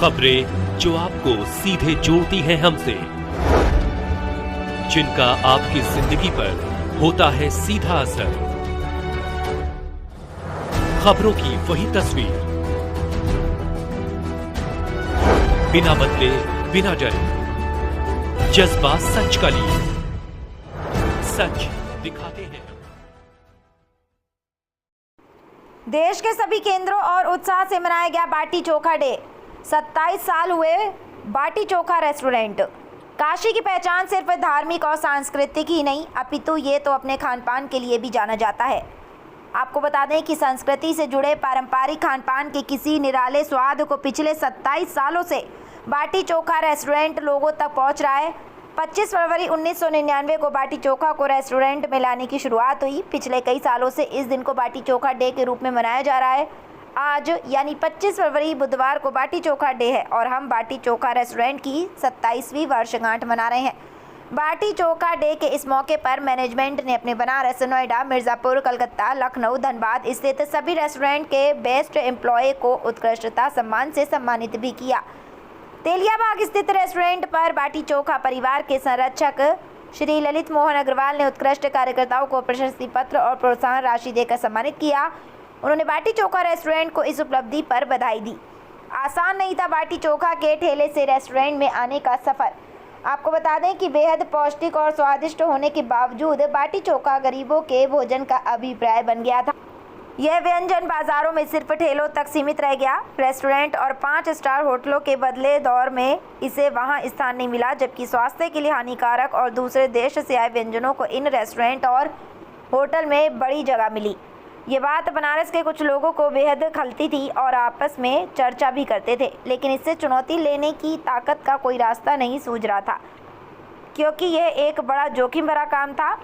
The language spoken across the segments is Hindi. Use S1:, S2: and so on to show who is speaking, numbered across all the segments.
S1: खबरें जो आपको सीधे जोड़ती हैं हमसे, जिनका आपकी जिंदगी पर होता है सीधा असर। खबरों की वही तस्वीर, बिना बदले बिना डरे, जज्बा सच का लिए, सच दिखाते हैं।
S2: देश के सभी केंद्रों और उत्साह से मनाया गया बाटी चोखा डे। 27 साल हुए बाटी चोखा रेस्टोरेंट। काशी की पहचान सिर्फ धार्मिक और सांस्कृतिक ही नहीं, अपितु ये तो अपने खान पान के लिए भी जाना जाता है। आपको बता दें कि संस्कृति से जुड़े पारंपरिक खान पान के किसी निराले स्वाद को पिछले 27 सालों से बाटी चोखा रेस्टोरेंट लोगों तक पहुंच रहा है। 25 फरवरी 1999 को बाटी चोखा को रेस्टोरेंट में लाने की शुरुआत हुई। पिछले कई सालों से इस दिन को बाटी चोखा डे के रूप में मनाया जा रहा है। आज यानी 25 फरवरी बुधवार को बाटी चोखा डे है और हम बाटी चोखा रेस्टोरेंट की 27वीं वर्षगांठ मना रहे हैं। बाटी चोखा डे के इस मौके पर मैनेजमेंट ने अपने बनारस, नोएडा, मिर्ज़ापुर, कलकत्ता, लखनऊ, धनबाद स्थित सभी रेस्टोरेंट के बेस्ट एम्प्लॉय को उत्कृष्टता सम्मान से सम्मानित भी किया। तेलियाबाग स्थित रेस्टोरेंट पर बाटी चोखा परिवार के संरक्षक श्री ललित मोहन अग्रवाल ने उत्कृष्ट कार्यकर्ताओं को प्रशस्ति पत्र और प्रोत्साहन राशि देकर सम्मानित किया। उन्होंने बाटी चोखा रेस्टोरेंट को इस उपलब्धि पर बधाई दी। आसान नहीं था बाटी चोखा के ठेले से रेस्टोरेंट में आने का सफ़र। आपको बता दें कि बेहद पौष्टिक और स्वादिष्ट होने के बावजूद बाटी चोखा गरीबों के भोजन का अभिप्राय बन गया था। यह व्यंजन बाजारों में सिर्फ ठेलों तक सीमित रह गया। रेस्टोरेंट और 5 स्टार होटलों के बदले दौर में इसे वहां स्थान नहीं मिला, जबकि स्वास्थ्य के लिए हानिकारक और दूसरे देश से आए व्यंजनों को इन रेस्टोरेंट और होटल में बड़ी जगह मिली। ये बात बनारस के कुछ लोगों को बेहद खलती थी और आपस में चर्चा भी करते थे, लेकिन इससे चुनौती लेने की ताकत का कोई रास्ता नहीं सूझ रहा था, क्योंकि यह एक बड़ा जोखिम भरा काम था।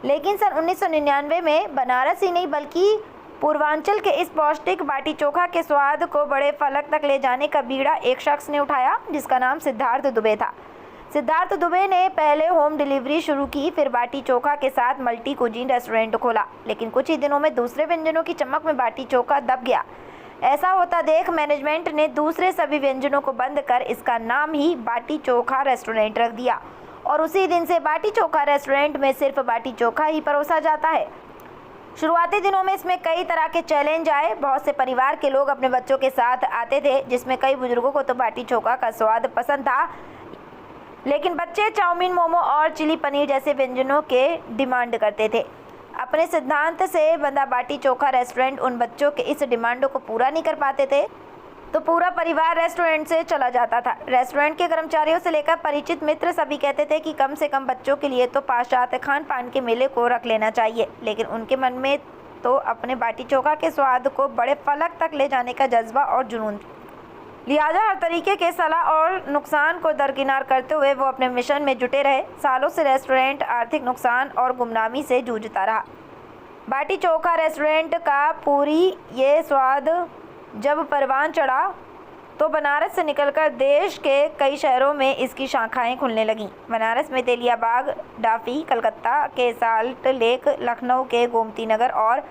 S2: लेकिन सन 1999 में बनारस ही नहीं बल्कि पूर्वांचल के इस पौष्टिक बाटी चोखा के स्वाद को बड़े फलक तक ले जाने का बीड़ा एक शख्स ने उठाया, जिसका नाम सिद्धार्थ दुबे था। सिद्धार्थ दुबे ने पहले होम डिलीवरी शुरू की, फिर बाटी चोखा के साथ मल्टी कुजीन रेस्टोरेंट खोला। लेकिन कुछ ही दिनों में दूसरे व्यंजनों की चमक में बाटी चोखा दब गया। ऐसा होता देख मैनेजमेंट ने दूसरे सभी व्यंजनों को बंद कर इसका नाम ही बाटी चोखा रेस्टोरेंट रख दिया और उसी दिन से बाटी चोखा रेस्टोरेंट में सिर्फ बाटी चोखा ही परोसा जाता है। शुरुआती दिनों में इसमें कई तरह के चैलेंज आए। बहुत से परिवार के लोग अपने बच्चों के साथ आते थे, जिसमें कई बुजुर्गों को तो बाटी चोखा का स्वाद पसंद था, लेकिन बच्चे चाउमीन, मोमो और चिली पनीर जैसे व्यंजनों के डिमांड करते थे। अपने सिद्धांत से बंधा बाटी चोखा रेस्टोरेंट उन बच्चों के इस डिमांडों को पूरा नहीं कर पाते थे, तो पूरा परिवार रेस्टोरेंट से चला जाता था। रेस्टोरेंट के कर्मचारियों से लेकर परिचित मित्र सभी कहते थे कि कम से कम बच्चों के लिए तो पाश्चात्य खान पान के मेले को रख लेना चाहिए, लेकिन उनके मन में तो अपने बाटी चोखा के स्वाद को बड़े फलक तक ले जाने का जज्बा और जुनून था। लिहाजा हर तरीके के सलाह और नुकसान को दरकिनार करते हुए वो अपने मिशन में जुटे रहे। सालों से रेस्टोरेंट आर्थिक नुकसान और गुमनामी से जूझता रहा। बाटी चोखा रेस्टोरेंट का पूरी ये स्वाद जब परवान चढ़ा तो बनारस से निकलकर देश के कई शहरों में इसकी शाखाएं खुलने लगीं। बनारस में तेलियाबाग, डाफी, कलकत्ता के साल्ट लेक, लखनऊ के गोमती नगर और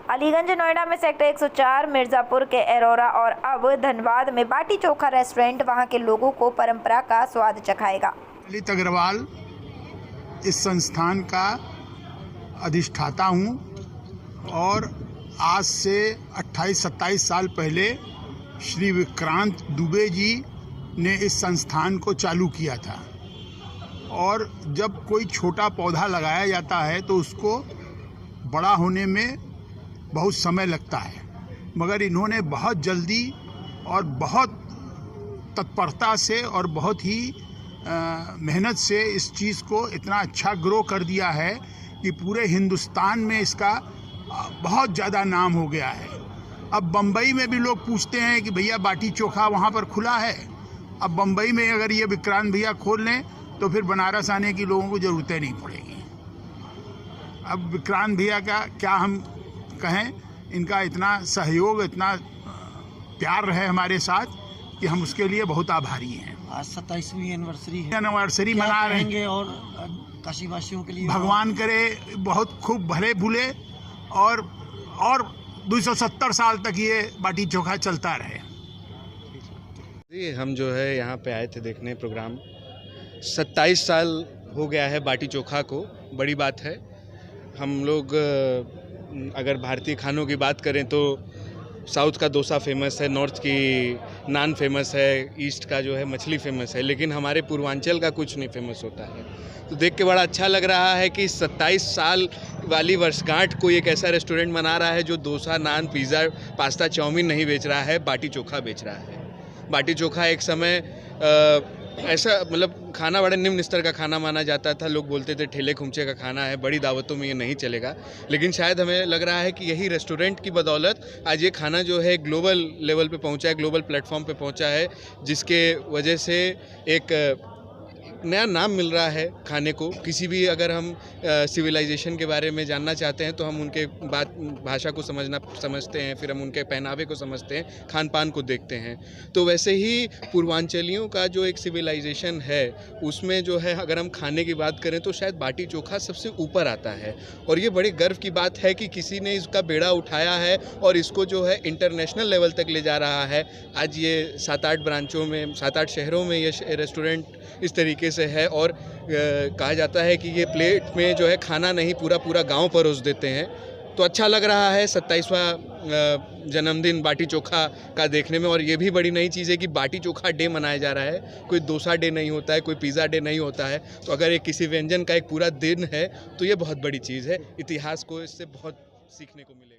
S2: अलीगंज, नोएडा में सेक्टर 104, मिर्ज़ापुर के एरोरा और अब धनबाद में बाटी चोखा रेस्टोरेंट वहां के लोगों को परंपरा का स्वाद चखाएगा।
S3: ललित अग्रवाल इस संस्थान का अधिष्ठाता हूं और आज से 28-27 साल पहले श्री विक्रांत दुबे जी ने इस संस्थान को चालू किया था। और जब कोई छोटा पौधा लगाया जाता है तो उसको बड़ा होने में बहुत समय लगता है, मगर इन्होंने बहुत जल्दी और बहुत तत्परता से और बहुत ही मेहनत से इस चीज़ को इतना अच्छा ग्रो कर दिया है कि पूरे हिंदुस्तान में इसका बहुत ज़्यादा नाम हो गया है। अब बम्बई में भी लोग पूछते हैं कि भैया बाटी चोखा वहाँ पर खुला है। अब बम्बई में अगर ये विक्रांत भैया खोल लें तो फिर बनारस आने की लोगों को ज़रूरतें नहीं पड़ेगी। अब विक्रांत भैया का क्या हम कहें, इनका इतना सहयोग, इतना प्यार रहे हमारे साथ कि हम उसके लिए बहुत आभारी हैं।
S4: आज 27वीं
S3: एनिवर्सरी मना रहे हैं
S4: और काशीवासियों के लिए
S3: भगवान करे बहुत खूब भले भूले और 270 साल तक ये बाटी चोखा चलता रहे।
S5: जी, हम जो है यहाँ पे आए थे देखने प्रोग्राम। 27 साल हो गया है बाटी चोखा को, बड़ी बात है। हम लोग अगर भारतीय खानों की बात करें तो साउथ का डोसा फेमस है, नॉर्थ की नान फेमस है, ईस्ट का जो है मछली फेमस है, लेकिन हमारे पूर्वांचल का कुछ नहीं फेमस होता है। तो देख के बड़ा अच्छा लग रहा है कि 27 साल वाली वर्षगांठ कोई एक ऐसा रेस्टोरेंट बना रहा है जो डोसा, नान, पिज़्ज़ा, पास्ता, चाउमीन नहीं बेच रहा है, बाटी चोखा बेच रहा है। बाटी चोखा एक समय ऐसा मतलब खाना बड़े निम्न स्तर का खाना माना जाता था। लोग बोलते थे ठेले खुमचे का खाना है, बड़ी दावतों में ये नहीं चलेगा। लेकिन शायद हमें लग रहा है कि यही रेस्टोरेंट की बदौलत आज ये खाना जो है ग्लोबल लेवल पे पहुंचा है, ग्लोबल प्लेटफॉर्म पे पहुंचा है, जिसके वजह से एक नया नाम मिल रहा है खाने को। किसी भी अगर हम सिविलाइजेशन के बारे में जानना चाहते हैं तो हम उनके भाषा को समझते हैं, फिर हम उनके पहनावे को समझते हैं, खान पान को देखते हैं। तो वैसे ही पूर्वांचलियों का जो एक सिविलाइजेशन है उसमें जो है अगर हम खाने की बात करें तो शायद बाटी चोखा सबसे ऊपर आता है। और ये बड़े गर्व की बात है कि किसी ने इसका बेड़ा उठाया है और इसको जो है इंटरनेशनल लेवल तक ले जा रहा है। आज ये 7-8 ब्रांचों में, 7-8 शहरों में ये रेस्टोरेंट इस तरीके से है। और कहा जाता है कि ये प्लेट में जो है खाना नहीं, पूरा गांव परोस देते हैं। तो अच्छा लग रहा है 27वां जन्मदिन बाटी चोखा का देखने में। और ये भी बड़ी नई चीज़ है कि बाटी चोखा डे मनाया जा रहा है। कोई डोसा डे नहीं होता है, कोई पिज़्ज़ा डे नहीं होता है। तो अगर ये किसी व्यंजन का एक पूरा दिन है तो ये बहुत बड़ी चीज़ है। इतिहास को इससे बहुत सीखने को मिलेगा।